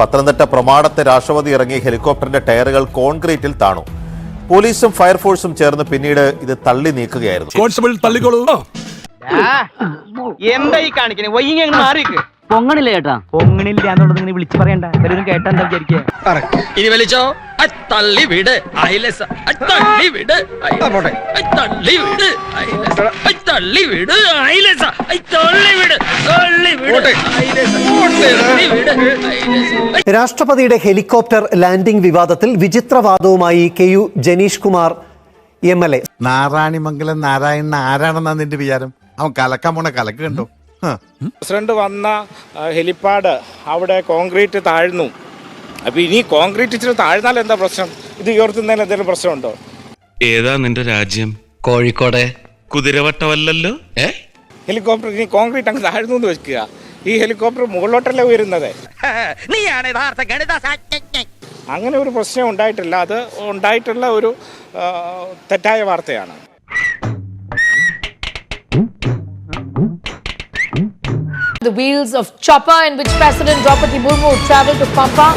പത്തനംതിട്ട പ്രമാടത്തെ രാഷ്ട്രപതി ഇറങ്ങിയ ഹെലികോപ്റ്ററിന്റെ ടയറുകൾ കോൺക്രീറ്റിൽ താണു. പോലീസും ഫയർഫോഴ്സും ചേർന്ന് പിന്നീട് ഇത് തള്ളി നീക്കുകയായിരുന്നു. കോൺസ്റ്റബിൾ തള്ളിക്കോളൂ. എന്താ ഈ കാണിക്കണേ? വൈകി മാറിക്ക്. പൊങ്ങണില്ല ചേട്ടാ. പൊങ്ങണില്ല എന്നുള്ളത് ഇങ്ങനെ വിളിച്ചു പറയണ്ട. എല്ലാവരും കേട്ടാ എന്താ വിചാരിക്കുക? ഇനി വലിച്ചോ. തള്ളി വിട് അയലസ. തള്ളി വിട് തള്ളി വിട് തള്ളി വിട് അയലസ. തള്ളി വിട് തള്ളി വിട് അയലസ. രാഷ്ട്രപതിയുടെ ഹെലികോപ്റ്റർ ലാൻഡിംഗ് വിവാദത്തിൽ വിചിത്രവാദവുമായി KU ജനീഷ് കുമാർ MLA. നാരായണിമംഗലം നാരായണൻ ആരാണെന്നാ നിന്റെ വിചാരം? അവൻ കലക്കാൻ പോണ കലക്ക് കണ്ടോ? പ്രസിഡന്റ് വന്ന ഹെലിപ്പാഡ് അവിടെ കോൺക്രീറ്റ് താഴ്ന്നു. അപ്പൊ ഇനി കോൺക്രീറ്റ് ഇച്ചിരി താഴ്ന്നാൽ എന്താ പ്രശ്നം? ഇത് ഉയർത്തുന്നതിൽ എന്തെങ്കിലും പ്രശ്നമുണ്ടോ? ഏതാ നിന്റെ രാജ്യം? കോഴിക്കോട്. കുതിരവട്ടമല്ലല്ലോ. ഹെലികോപ്റ്റർ ഇനി കോൺക്രീറ്റ് അങ്ങ് താഴ്ന്നു എന്ന് വെക്കുക. ഈ ഹെലികോപ്റ്റർ മുകളിലോട്ടല്ലേ ഉയരുന്നത്. അങ്ങനെ ഒരു പ്രശ്നം ഉണ്ടായിട്ടില്ല. അത് ഉണ്ടായിട്ടുള്ള ഒരു തെറ്റായ വാർത്തയാണ്. The wheels of chopper in which President Draupadi Murmu travelled to Pampa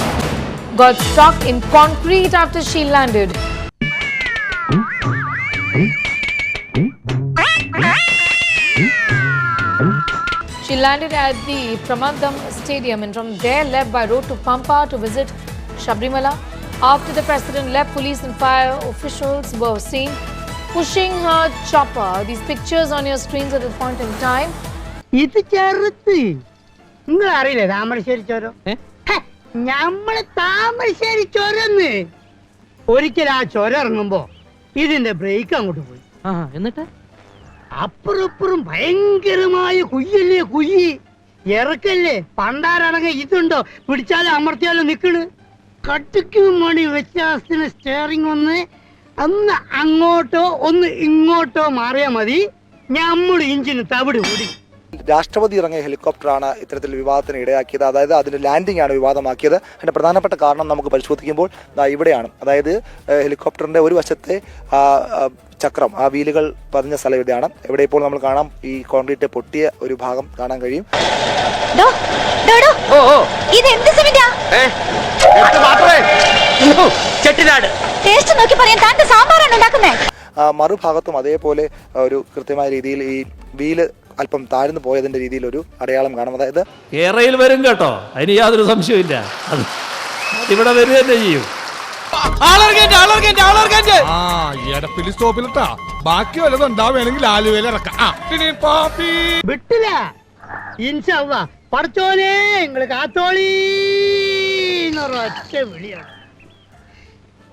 got stuck in concrete after she landed. She landed at the Pramadam Stadium and from there left by road to Pampa to visit Sabrimala. After the president left, police and fire officials were seen pushing her chopper. These pictures on your screens at this point in time. ഇത് ചെറുത്ത് നിങ്ങൾ അറിയില്ലേ താമരശ്ശേരി ചോരം? ഞമ്മള് താമരശ്ശേരി ചൊരന്ന് ഒരിക്കൽ ആ ചൊരം ഇറങ്ങുമ്പോ ഇതിന്റെ break അങ്ങോട്ട് പോയി. എന്നിട്ട് അപ്പുറപ്പുറം ഭയങ്കരമായ കുയ്യല്ലേ, കുയ്യി ഇറക്കല്ലേ. പണ്ടാരടങ്ങ ഇതുണ്ടോ? പിടിച്ചാലും അമർത്തിയാലും നിക്കണ്. കട്ടിക്കും മണി വ്യത്യാസത്തിന് സ്റ്റെയറിംഗ് ഒന്ന് അങ്ങോട്ടോ ഒന്ന് ഇങ്ങോട്ടോ മാറിയാൽ മതി, ഞമ്മള് ഇഞ്ചിന് തവിട് കൂടി. രാഷ്ട്രപതി ഇറങ്ങിയ ഹെലികോപ്റ്ററാണ് ഇത്തരത്തിൽ വിവാദത്തിന് ഇടയാക്കിയത്. അതായത് അതിൻ്റെ ലാൻഡിംഗ് ആണ് വിവാദമാക്കിയത്. അതിൻ്റെ പ്രധാനപ്പെട്ട കാരണം നമുക്ക് പരിശോധിക്കുമ്പോൾ ഇവിടെയാണ്. അതായത് ഹെലികോപ്റ്ററിൻ്റെ ഒരു വശത്തെ ചക്രം, ആ വീലുകൾ പതിഞ്ഞ സ്ഥലം ഇവിടെയാണ്. ഇവിടെ ഇപ്പോൾ നമ്മൾ കാണാം, ഈ കോൺക്രീറ്റ് പൊട്ടിയ ഒരു ഭാഗം കാണാൻ കഴിയും. മറുഭാഗത്തും അതേപോലെ ഒരു കൃത്യമായ രീതിയിൽ ഈ വീല് അല്പം താഴ്ന്നു പോയതിന്റെ രീതിയിൽ ഒരു അടയാളം കാണാം. അതായത് കേരളയിൽ വരും കേട്ടോ, അതിന് യാതൊരു സംശയമില്ല. ഇവിടെ വരിക തന്നെ ചെയ്യും. സ്റ്റോപ്പിലിട്ടാ ബാക്കി വല്ലതും ഉണ്ടാവുകയാണെങ്കിൽ ആലുവയിൽ ഇറക്കാം. വിട്ടില്ല. ഇൻഷാ അല്ലാഹ് പടച്ചോനെ നിങ്ങള് കാത്തോളീ എന്നൊരൊറ്റ വിളിയാണ്.